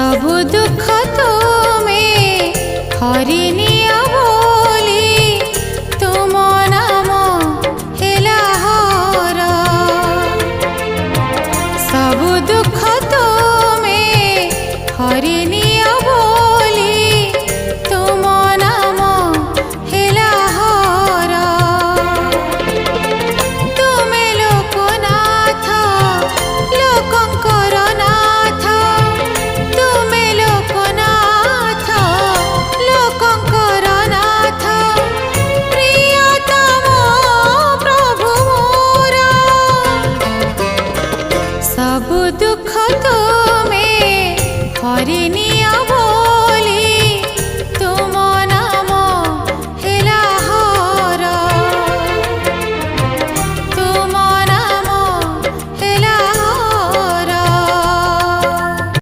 सबु दुख तुमे हरिनिया बोली तुम नाम हेला हर सबु दुख तुमे हरिनिया बोली तुम नाम हेला हर तुमे लोकनाथ लोकंकर नाथ तुमे लोकनाथ लोकंकर नाथ प्रियतम प्रभु मोर सबु दुख तुमे हरिनि